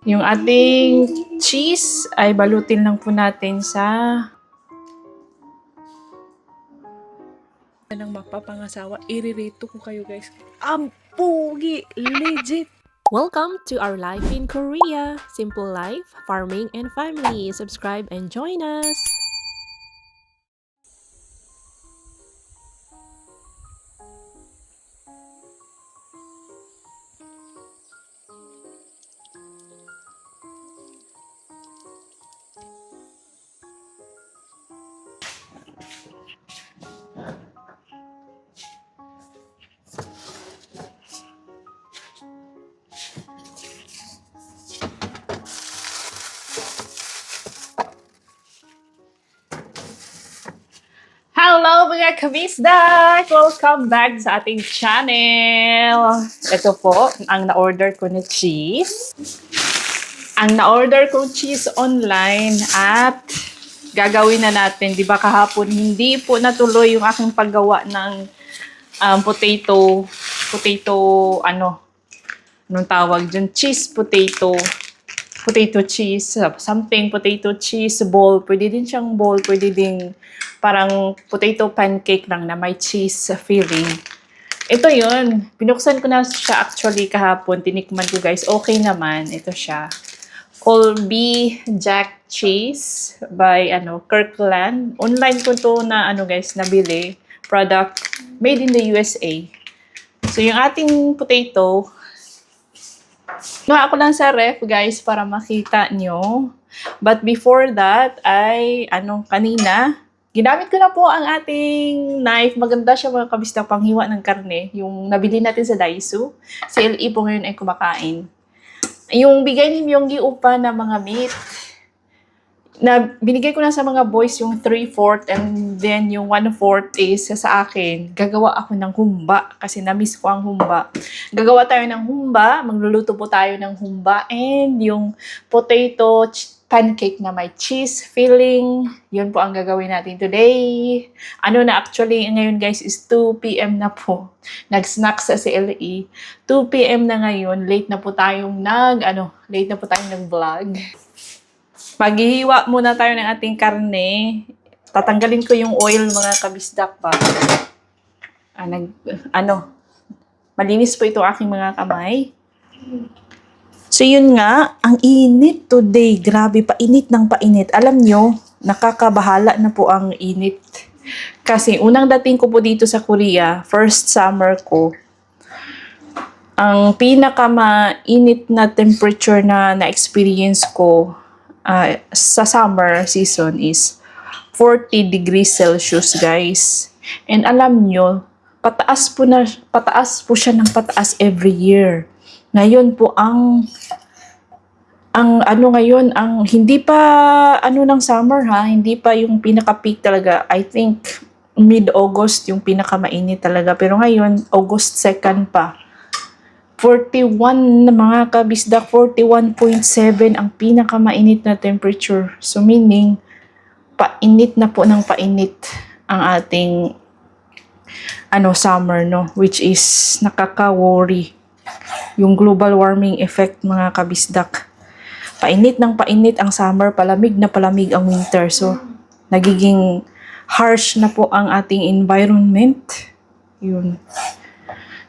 Yung ating cheese ay balutin lang po natin sa ng magpapangasawa. Iririto ko kayo guys. Ang pogi! Legit! Welcome to our life in Korea. Simple life, farming, and family. Subscribe and join us. Hello mga kabisdak! Welcome back sa ating channel! Ito po, ang na-order ko na cheese. Ang na-order kong cheese online at gagawin na natin. Di ba kahapon, hindi po natuloy yung aking paggawa ng potato, anong tawag dyan? Cheese potato cheese, something potato cheese ball. Pwede din siyang ball, pwede din parang potato pancake lang na may cheese filling. Ito yun. Binuksan ko na siya actually kahapon. Tinikman ko guys. Okay naman. Ito siya. Colby Jack Cheese by Kirkland. Online ko to na guys, nabili. Product made in the USA. So yung ating potato, nuha ako lang sa ref, guys, para makita nyo. But before that, ay, kanina, ginamit ko na po ang ating knife. Maganda siya mga kabista, panghiwa ng karne. Yung nabili natin sa Daiso. Si LE po ngayon ay kumakain. Yung bigay ni Myunggi upa na mga meat, na binigay ko na sa mga boys yung 3/4 and then yung 1/4 is sa akin. Gagawa ako ng humba kasi na-miss ko ang humba. Gagawa tayo ng humba, magluluto po tayo ng humba and yung potato pancake na may cheese filling. Yun po ang gagawin natin today. Actually ngayon guys is 2 p.m. na po. Nag-snack sa CLE. 2 p.m. na ngayon, late na po tayong nag-vlog. Maghihiwa muna tayo ng ating karne. Tatanggalin ko yung oil mga kabisdak pa. Malinis po ito aking mga kamay. So yun nga, ang init today. Grabe, painit ng painit. Alam nyo, nakakabahala na po ang init. Kasi unang dating ko po dito sa Korea, first summer ko, ang pinakamainit na temperature na na-experience ko sa summer season is 40 degrees Celsius, guys. And alam nyo, pataas po siya ng pataas every year. Ngayon po ang hindi pa ng summer hindi pa yung pinaka-peak talaga. I think mid-August yung pinaka-mainit talaga. Pero ngayon, August 2nd pa. 41 na mga kabisdak, 41.7 ang pinakamainit na temperature. So meaning, painit na po ng painit ang ating summer, no? Which is nakaka-worry. Yung global warming effect, mga kabisdak. Painit ng painit ang summer, palamig na palamig ang winter. So, nagiging harsh na po ang ating environment. Yun.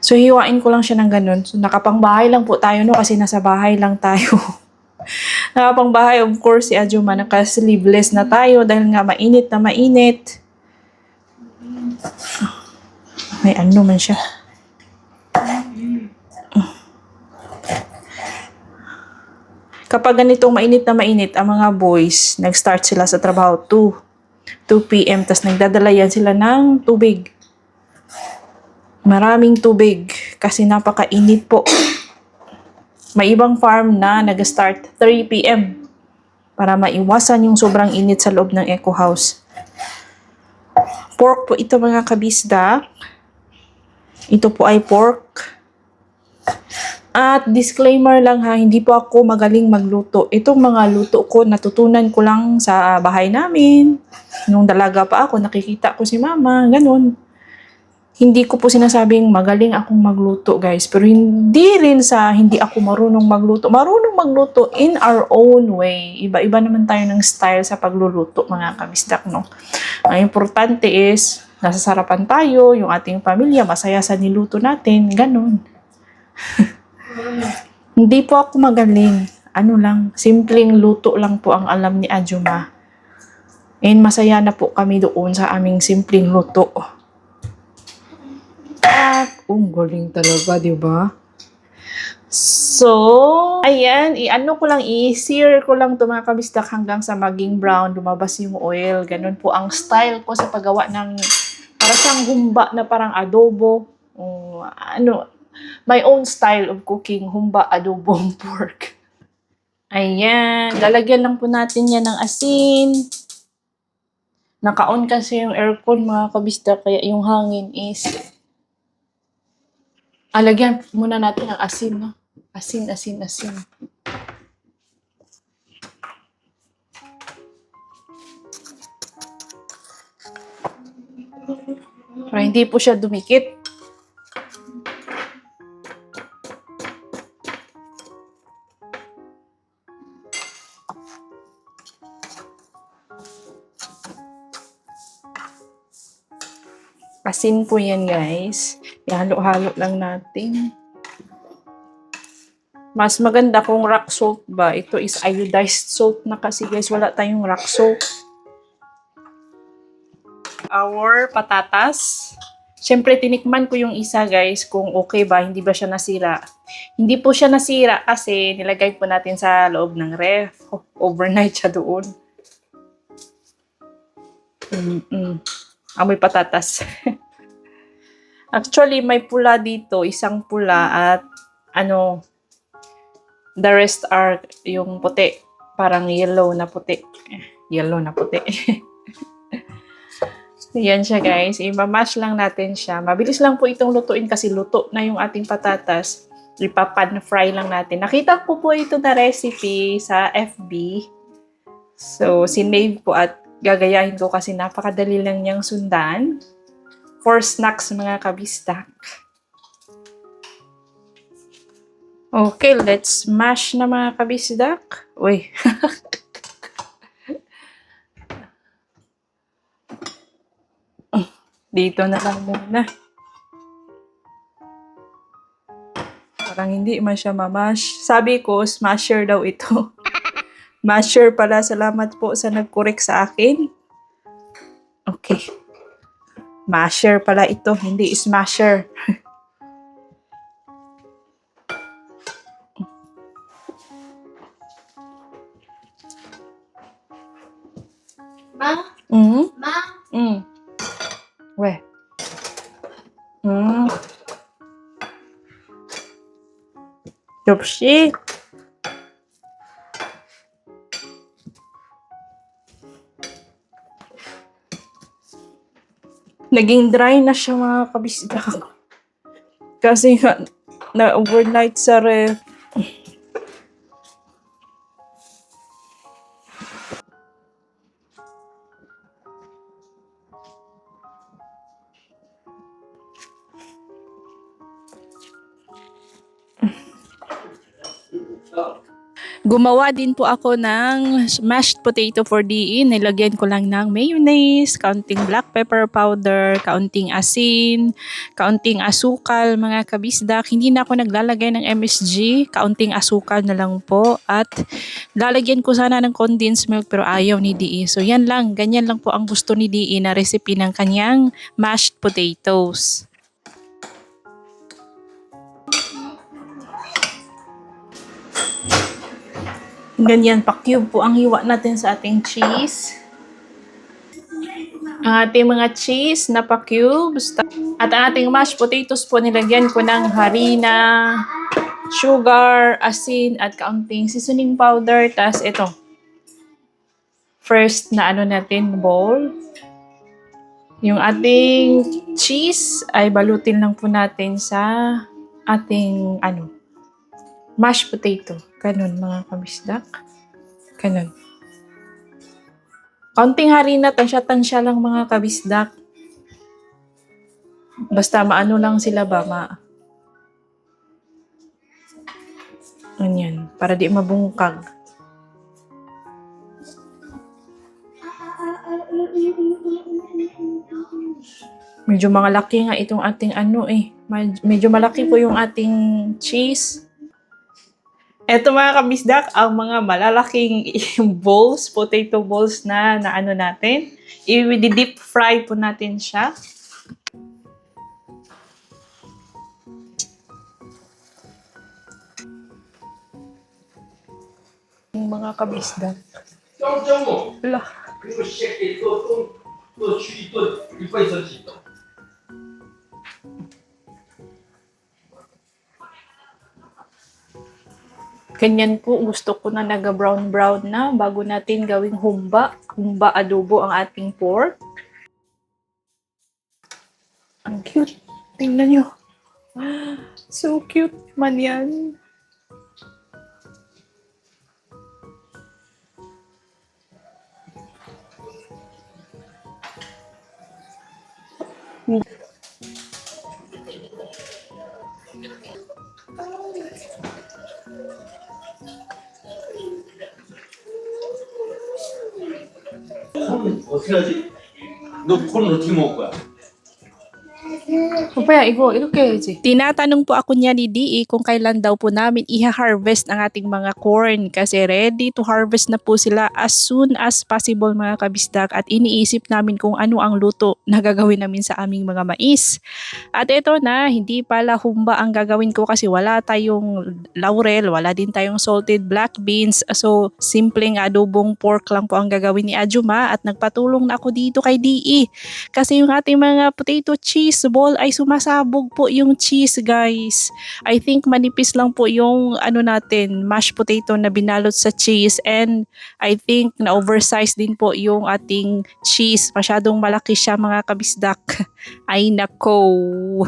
So, hiwain ko lang siya ng ganun. So, nakapangbahay lang po tayo, no? Kasi nasa bahay lang tayo. Nakapangbahay, of course, si Ajuma, naka-sleeveless na tayo dahil nga mainit na mainit. May man siya. Kapag ganitong mainit na mainit, ang mga boys, nag-start sila sa trabaho 2 p.m. Tapos nagdadala yan sila ng tubig. Maraming tubig kasi napakainit po. May ibang farm na nag-start 3 p.m. para maiwasan yung sobrang init sa loob ng eco house. Pork po ito mga kabisda. Ito po ay pork. At disclaimer lang hindi po ako magaling magluto. Itong mga luto ko, natutunan ko lang sa bahay namin. Nung dalaga pa ako, nakikita ko si mama, ganun. Hindi ko po sinasabing magaling akong magluto, guys. Pero hindi rin sa hindi ako marunong magluto. Marunong magluto in our own way. Iba-iba naman tayo ng style sa pagluluto, mga kabisdak, no? Ang importante is, nasasarapan tayo, yung ating pamilya, masaya sa niluto natin, ganun. Hindi po ako magaling. Ano lang, simpleng luto lang po ang alam ni Ajuma. And masaya na po kami doon sa aming simpleng luto. Galing talaga, di ba? So, ayan, i-ano ko lang, i-sear ko lang ito mga kabisdak hanggang sa maging brown, lumabas yung oil. Ganun po ang style ko sa paggawa ng, para siyang humba na parang adobo. My own style of cooking, humba adobong pork. Ayan, lalagyan lang po natin yan ng asin. Naka-on kasi yung aircon mga kabisdak, kaya yung hangin is lagyan muna natin ng asin, no? Asin. Para hindi po siya dumikit. Asin po yan, guys. Ihalo-halo lang natin. Mas maganda kung rock salt ba. Ito is iodized salt na kasi, guys. Wala tayong rock salt. Our patatas. Siyempre, tinikman ko yung isa, guys, kung okay ba, hindi ba siya nasira. Hindi po siya nasira kasi nilagay po natin sa loob ng ref. Overnight siya doon. Amoy patatas. Actually, may pula dito. Isang pula at the rest are yung puti. Parang yellow na puti. Yellow na puti. Yan siya, guys. I-mash lang natin siya. Mabilis lang po itong lutuin kasi luto na yung ating patatas. Ipapan fry lang natin. Nakita ko po ito na recipe sa FB. So, sinave ko at gagayahin ko kasi napakadali lang niyang sundan. For snacks, mga kabistak. Okay, let's mash na mga kabisdak. Uy. Dito na lang muna. Parang hindi man siya mamash. Sabi ko, smasher daw ito. Masher pala. Salamat po sa nag-correct sa akin. Okay. Masher pala ito, hindi smasher. Ma? Mm-hmm. Ma? Weh. Jopsi. Naging dry na siya mga kabisdak. Kasi na overnight sa ref. Gumawa din po ako ng mashed potato for DE. Nilagyan ko lang ng mayonnaise, kaunting black pepper powder, kaunting asin, kaunting asukal, mga kabisdak. Hindi na ako naglalagay ng MSG, kaunting asukal na lang po. At lalagyan ko sana ng condensed milk pero ayaw ni DE. So yan lang, ganyan lang po ang gusto ni DE na recipe ng kanyang mashed potatoes. Ganyan, pa-cube po ang hiwa natin sa ating cheese. Ang ating mga cheese na pa-cubes. At ang ating mashed potatoes po, nilagyan ko ng harina, sugar, asin, at kaunting seasoning powder. Tapos ito, first na natin, bowl. Yung ating cheese ay balutin lang po natin sa ating mashed potato. Ganun, mga kabisdak. Ganun. Kaunting harina, tansya-tansya lang, mga kabisdak. Basta maano lang sila ba, Ganyan, para di mabungkag. Medyo malaki nga itong ating ano eh. Medyo malaki po yung ating cheese. Eto mga kabisdak, ang mga malalaking balls, potato balls na ano natin. I-deep fry po natin siya. Yung mga kabisdak. 张某 Ala. 给我写给多取一顿，一辈子几顿。 Ganyan po, gusto ko na naga-brown-brown na bago natin gawing humba. Humba adobo ang ating pork. Ang cute. Tingnan nyo. So cute man yan. 어떻게 하지? 너 콜은 어떻게 먹을 거야? Papaya, igo 해야지. Tinatanong po ako niya ni DE kung kailan daw po namin i-harvest ang ating mga corn kasi ready to harvest na po sila as soon as possible mga kabisdak at iniisip namin kung ano ang luto na gagawin namin sa aming mga mais. At ito na, hindi pala humba ang gagawin ko kasi wala tayong laurel, wala din tayong salted black beans. So, simpleng adobong pork lang po ang gagawin ni Ajuma at nagpatulong na ako dito kay DE. Kasi yung ating mga potato cheese ball ay sumasabog po yung cheese guys. I think manipis lang po yung ano natin, mashed potato na binalot sa cheese and I think na oversized din po yung ating cheese. Masyadong malaki siya mga kabisdak. Ay nako.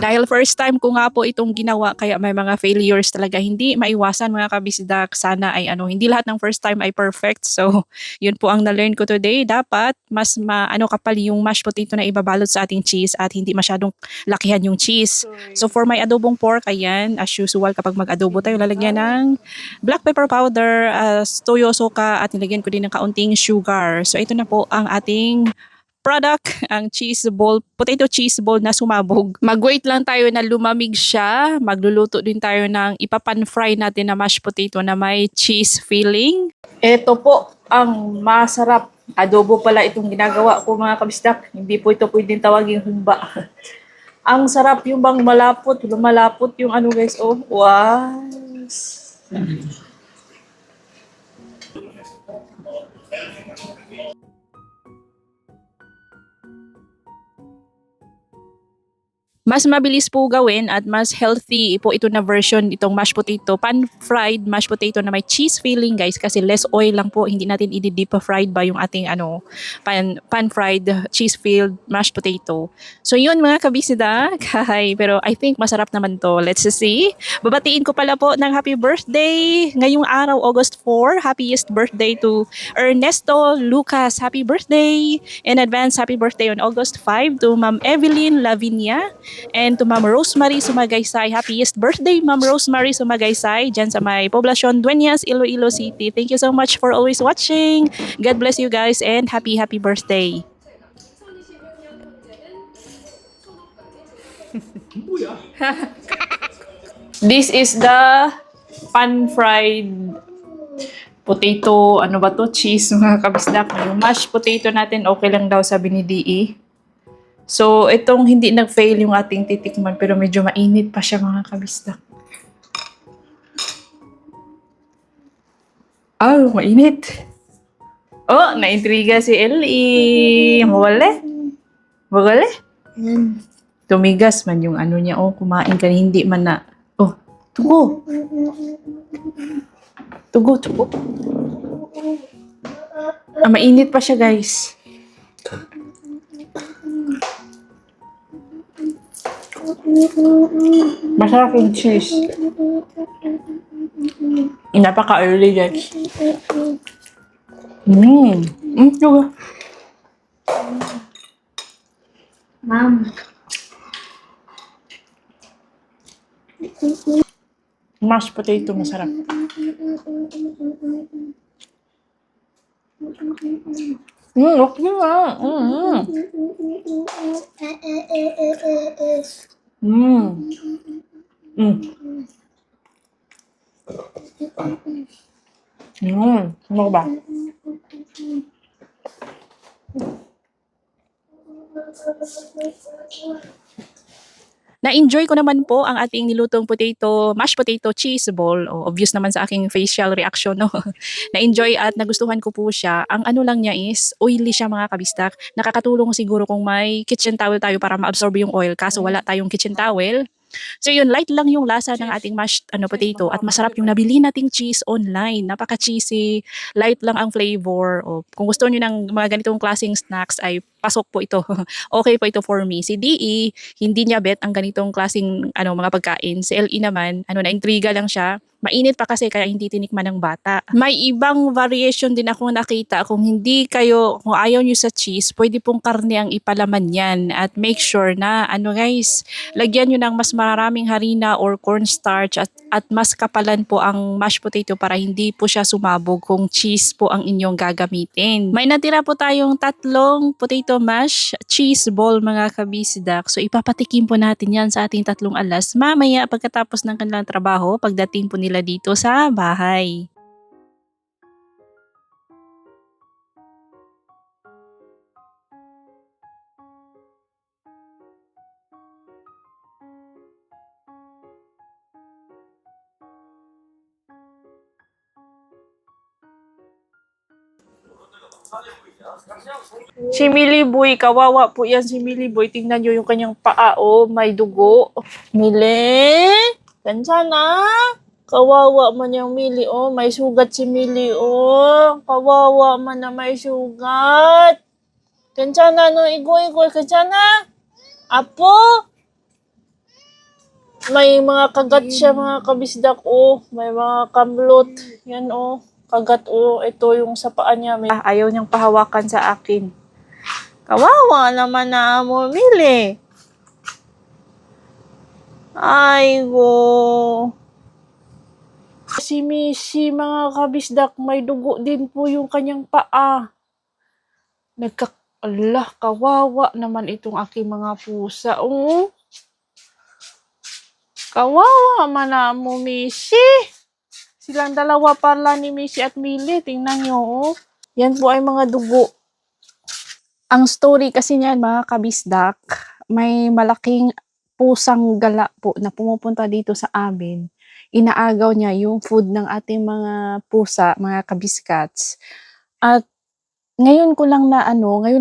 Dahil first time ko nga po itong ginawa kaya may mga failures talaga. Hindi maiwasan mga kabisdak. Sana ay hindi lahat ng first time ay perfect. So yun po ang na-learn ko today. Dapat mas kapal yung mashed potato na ibabalot sa ating cheese at hindi masyadong lakihan yung cheese. So for my adobong pork, ayan, as usual kapag mag-adobo tayo, lalagyan ng black pepper powder, toyo soka at nilagyan ko din ng kaunting sugar. So ito na po ang ating product, ang cheese ball, potato cheese ball na sumabog. Mag-wait lang tayo na lumamig siya. Magluluto din tayo ng ipapan-fry natin na mashed potato na may cheese filling. Ito po ang masarap. Adobo pala itong ginagawa ko mga kabisdak. Hindi po ito pwedeng tawagin humba. Ang sarap yung bang lumalapot yung ano guys. Oh, wow. Mas mabilis po gawin at mas healthy po ito na version itong mashed potato, pan-fried mashed potato na may cheese filling guys kasi less oil lang po, hindi natin i-deep fried ba yung ating pan-fried cheese filled mashed potato. So yun mga kabisida, pero I think masarap naman to. Let's see. Babatiin ko pala po ng happy birthday ngayong araw August 4. Happiest birthday to Ernesto Lucas. Happy birthday! In advance, happy birthday on August 5 to Ma'am Evelyn Lavinia. And to Ma'am Rosemary Sumagaysay, happiest birthday Ma'am Rosemary Sumagaysay dyan sa may Poblacion Dueñas, Iloilo City. Thank you so much for always watching. God bless you guys and happy birthday. This is the pan-fried potato, cheese mga kabisdak. Yung mashed potato natin, okay lang daw sabi ni DE. So, itong hindi nag-fail yung ating titikman pero medyo mainit pa siya mga kabisdak. Oh, mainit. Oh, naintriga si Ellie. Mawala? Tumigas man yung ano niya. Oh, kumain ka hindi man na. Oh, tugo. Mainit pa siya guys. Masarap yung cheese. Napaka-early guys. Sugar. Mom. Mashed potato, masarap. Okay nga. Ano ba? Na-enjoy ko naman po ang ating nilutong mashed potato cheese ball. Oh, obvious naman sa aking facial reaction, no? Na-enjoy at nagustuhan ko po siya. Ang ano lang niya is, oily siya mga kabistak. Nakakatulong siguro kung may kitchen towel tayo para ma-absorb yung oil. Kaso wala tayong kitchen towel. So yun, light lang yung lasa ng ating mashed potato at masarap yung nabili nating cheese online. Napaka-cheesy, light lang ang flavor. O, kung gusto niyo ng mga ganitong klaseng snacks ay pasok po ito. Okay po ito for me. Si DE, hindi niya bet ang ganitong klaseng mga pagkain. Si LE naman, na-intriga lang siya. Mainit pa kasi kaya hindi tinikman ng bata. May ibang variation din akong nakita. Kung ayaw nyo sa cheese, pwede pong karne ang ipalaman yan. At make sure na, guys, lagyan nyo ng mas maraming harina or cornstarch at mas kapalan po ang mashed potato para hindi po siya sumabog kung cheese po ang inyong gagamitin. May natira po tayong 3 potato mash cheese ball mga kabisdak. So ipapatikim po natin yan sa ating 3 alas mamaya pagkatapos ng kanilang trabaho pagdating po nila dito sa bahay. Si Millie Boy, kawawa po yan si Millie Boy. Tingnan nyo yung kanyang paa, oh, may dugo. Millie? Kansana? Kawawa man yung Millie, oh. May sugat si Millie, oh. Kawawa man na may sugat. Kansana, no, igoy-igoy. Kansana? Apo? May mga kagat siya, mga kabisdak, oh. May mga kamlot. Yan, oh. Kagat, oh. Ito yung sa paa niya. Ayaw niyang pahawakan sa akin. Kawawa naman na mo, Millie. Ay, go. Si Missy, mga kabisdak, may dugo din po yung kanyang paa. Kawawa naman itong aking mga pusa. Oh. Kawawa man na mo, Missy. Silang dalawa pala ni Missy at Millie. Tingnan nyo, oh. Yan po ay mga dugo. Ang story kasi niyan, mga kabisdak, may malaking pusang gala po na pumupunta dito sa amin. Inaagaw niya yung food ng ating mga pusa, mga kabiskats. At ngayon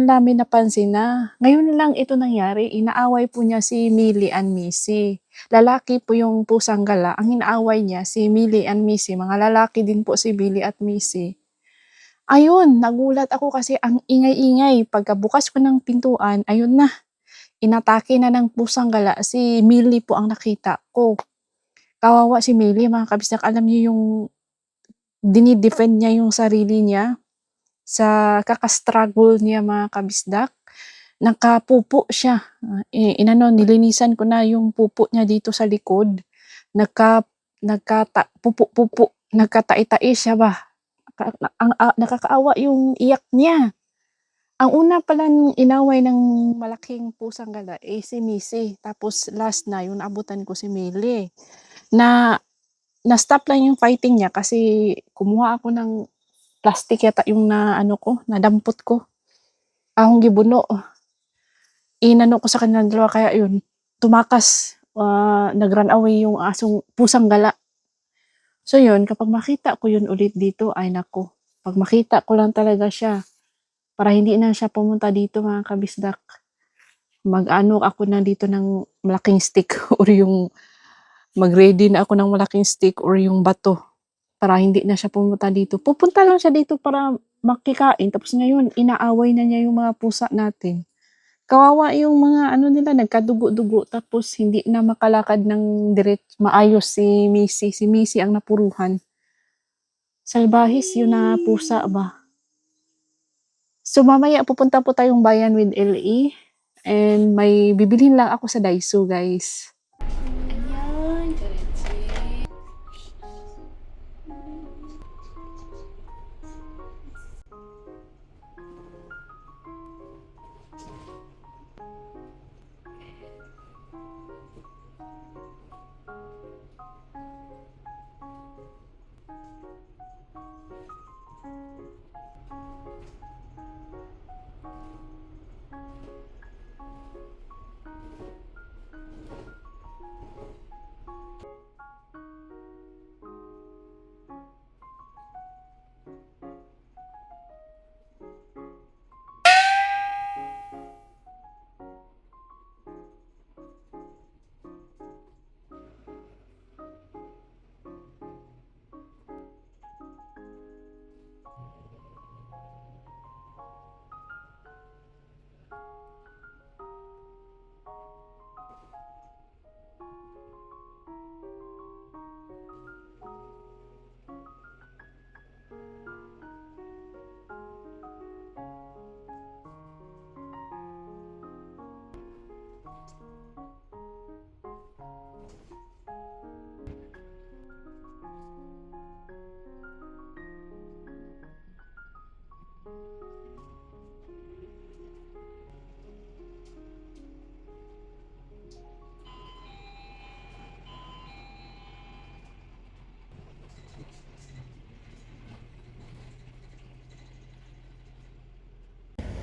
namin napansin na, ngayon lang ito nangyari, inaaway po niya si Millie and Missy. Lalaki po yung pusang gala, ang inaaway niya si Millie and Missy, mga lalaki din po si Millie at Missy. Ayun, nagulat ako kasi ang ingay-ingay. Pagkabukas ko ng pintuan, ayun na. Inatake na ng pusang gala. Si Millie po ang nakita ko. Kawawa si Millie, mga kabisdak. Alam niyo yung dinidefend niya yung sarili niya sa kakastruggle niya, mga kabisdak. Nakapupo siya. Nilinisan ko na yung pupo niya dito sa likod. Nagkatai-tai siya ba? Nakakaawa yung iyak niya. Ang una pala inaway ng malaking pusang gala si Missy. Tapos last na yung naabutan ko si Millie. Na-stop lang yung fighting niya kasi kumuha ako ng plastic yata yung nadampot ko. Akong gibuno. Inano ko sa kanilang dalawa kaya yun, tumakas. Nag-run away yung pusang gala. So yun, kapag makita ko yun ulit dito, ay nako. Pag makita ko lang talaga siya, para hindi na siya pumunta dito, mga kabisdak, ako na dito ng malaking stick or mag-ready na ako ng malaking stick or yung bato para hindi na siya pumunta dito. Pupunta lang siya dito para makikain. Tapos ngayon, inaaway na niya yung mga pusa natin. Kawawa yung mga nila, nagkadugo-dugo, tapos hindi na makalakad ng maayos si Missy. Si Missy ang napuruhan. Salbahis yun na pusa ba? So mamaya pupunta po tayong bayan with LE. And may bibilhin lang ako sa Daiso, guys. Ayan.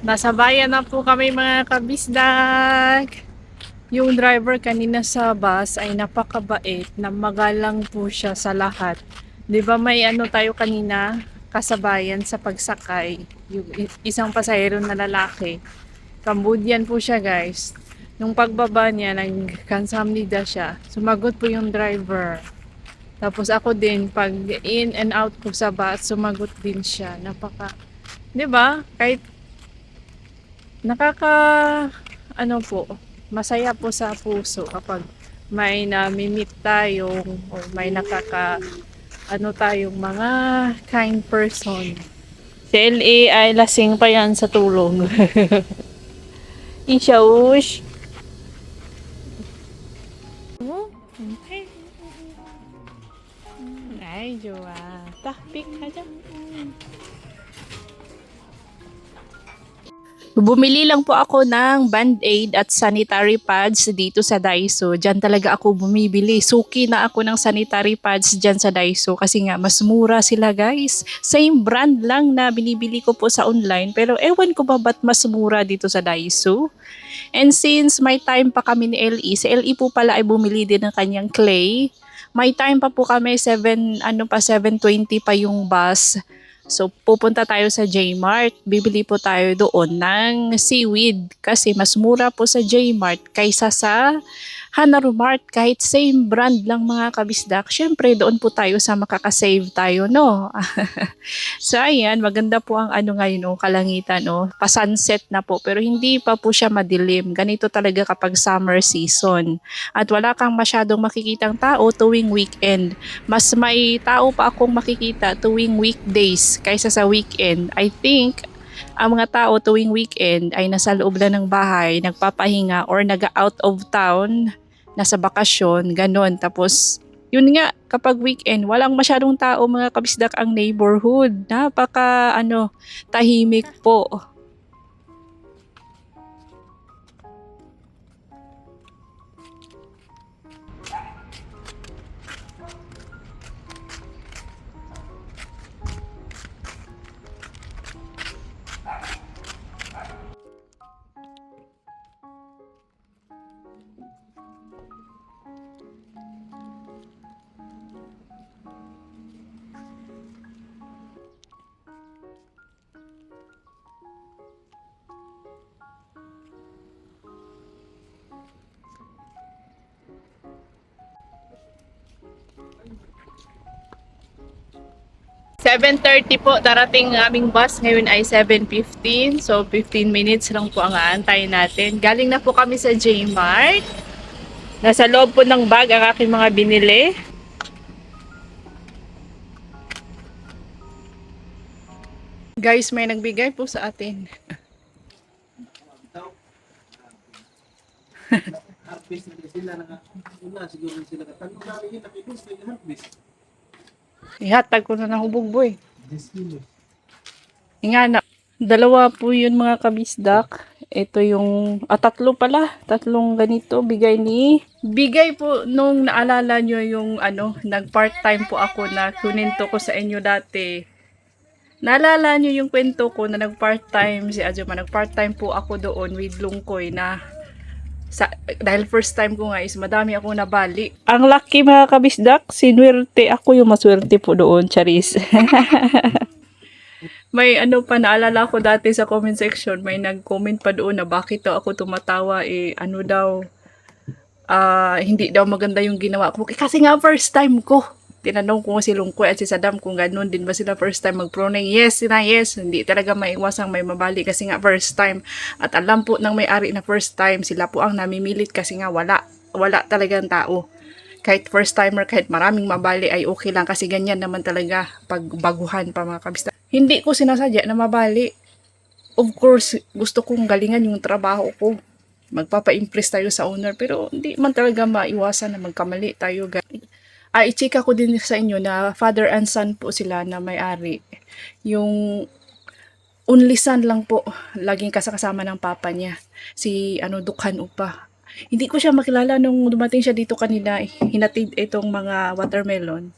Nasa bayan na po kami mga kabisdag. Yung driver kanina sa bus ay napakabait na magalang po siya sa lahat. 'Di ba may ano tayo kanina kasabayan sa pagsakay, yung isang pasahero na lalaki. Cambodian po siya guys. Nung pagbaba niya, nagkansamnida siya. Sumagot po yung driver. Tapos ako din, pag in and out ko sa bus, sumagot din siya. Napaka, 'di ba? Kahit nakaka, ano po, masaya po sa puso kapag may nami-meet tayong o may ano tayong mga kind person. Si LA ay lasing pa yan sa tulong. Ishaush. Okay. Ay, jowa. Tahpik ka dyan. Bumili lang po ako ng Band-Aid at sanitary pads dito sa Daiso. Diyan talaga ako bumibili. Suki na ako ng sanitary pads diyan sa Daiso kasi nga mas mura sila guys. Same brand lang na binibili ko po sa online pero ewan ko ba ba't mas mura dito sa Daiso. And since may time pa kami ni LE, si LE po pala ay bumili din ng kanyang clay. May time pa po kami 7:20 pa yung bus. So, pupunta tayo sa J-Mart. Bibili po tayo doon ng seaweed kasi mas mura po sa J-Mart kaysa sa Hanarmart. Kahit same brand lang mga kabisdak, syempre doon po tayo sa makakasave tayo, no? So, ayan, maganda po ang ano ngayon, kalangitan, no? Pa-sunset na po, pero hindi pa po siya madilim. Ganito talaga kapag summer season. At wala kang masyadong makikitang tao tuwing weekend. Mas may tao pa akong makikita tuwing weekdays kaysa sa weekend. I think ang mga tao tuwing weekend ay nasa loob lang ng bahay, nagpapahinga or nag-out of town, nasa bakasyon, ganon. Tapos, yun nga, kapag weekend, walang masyadong tao mga kabisdak ang neighborhood. Napaka, tahimik po. "7:30 po darating ang aming bus. Ngayon ay 7:15. So, 15 minutes lang po ang aantayin natin. Galing na po kami sa J-Mart. Nasa loob po ng bag ang aking mga binili. Guys, may nagbigay po sa atin. Harvest na sila una siguro sila katanong namin yung nakibis na yung harvest. Ihatag ko na ng hubog boy. 10 kilos. Nga na. Dalawa po yun mga kabisdak. Ito yung, tatlo pala. Tatlong ganito. Bigay po nung naalala nyo yung nag-part-time po ako na kuninto ko sa inyo dati. Naalala nyo yung kwento ko na nag-part-time si Ajuma. Nag-part-time po ako doon with Lungkoy na dahil first time ko nga is madami akong nabali. Ang lucky mga kabisdak, sinwerte ako yung maswerte po doon, Charis. May pa naalala ko dati sa comment section, may nag-comment pa doon na bakit daw ako tumatawa, hindi daw maganda yung ginawa ko. Kasi nga first time ko. Tinanong ko si Lungkoy at si Saddam kung gano'n din ba sila first time mag-pruning. Yes, yes. Hindi talaga maiwasang may mabali kasi nga first time. At alam po ng may-ari na first time, sila po ang namimilit kasi nga wala talagang tao. Kahit first timer, kahit maraming mabali ay okay lang kasi ganyan naman talaga pag baguhan pa mga kabista. Hindi ko sinasadya na mabali. Of course, gusto kong galingan yung trabaho ko. Magpapa-impress tayo sa owner pero hindi man talaga maiwasan na magkamali tayo. I-chika ko din sa inyo na father and son po sila na may-ari. Yung only son lang po, laging kasama ng papa niya. Si Dukhan Upa. Hindi ko siya makilala nung dumating siya dito kanina, hinatid itong mga watermelon.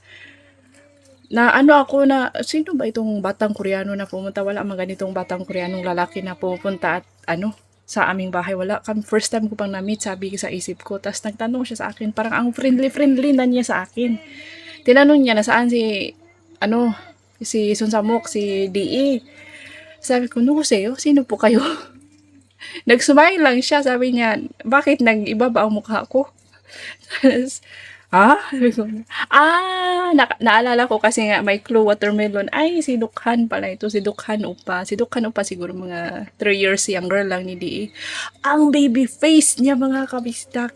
na ano ako na, sino ba itong batang Koreano na pumunta? Wala mga ganitong batang Koreanong lalaki na pupunta at ano, sa aming bahay. Wala. First time ko pang na-meet, sabi sa isip ko. Tapos nagtanong siya sa akin, parang ang friendly-friendly na niya sa akin. Tinanong niya na saan si Sun Samok, si DE. Sabi ko, nukuseyo, sino po kayo? Nag-smile lang siya, sabi niya, bakit nag-iba ba ang mukha ko? Sabi ko, naalala ko kasi nga may clue watermelon. Ay, si Dukhan pala ito. Si Dukhan Upa. Si Dukhan Upa siguro mga 3 years younger lang ni DE. Ang baby face niya mga kabistak.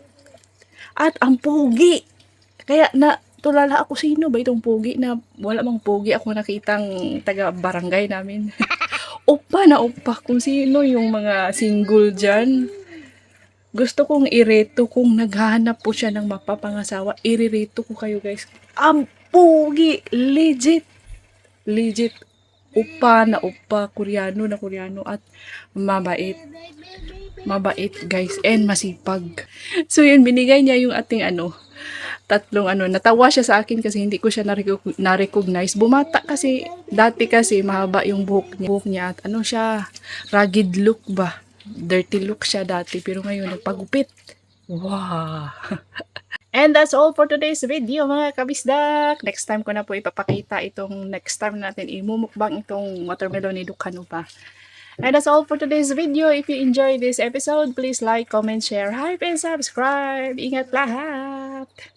At ang pogi. Kaya tulala ako, sino ba itong pogi na wala mang pogi ako nakitang taga barangay namin. Upa na upa kung sino yung mga single dyan. Gusto kong ireto kung naghahanap po siya ng mapapangasawa. Irereto ko kayo guys. Ang pogi! Legit! Legit. Upa na upa. Koreano na Koreano. At mabait. Mabait guys. And masipag. So yun, binigay niya yung ating tatlong natawa siya sa akin kasi hindi ko siya na-recognize. Bumata kasi, dati kasi mahaba yung buhok niya at siya, rugged look ba? Dirty look siya dati, pero ngayon nagpagupit. Wow! And that's all for today's video mga kabisdak. Next time ko na po ipapakita next time natin imumukbang itong watermelon ni Dukhan Upa. And that's all for today's video. If you enjoyed this episode, please like, comment, share, hype, and subscribe. Ingat lahat!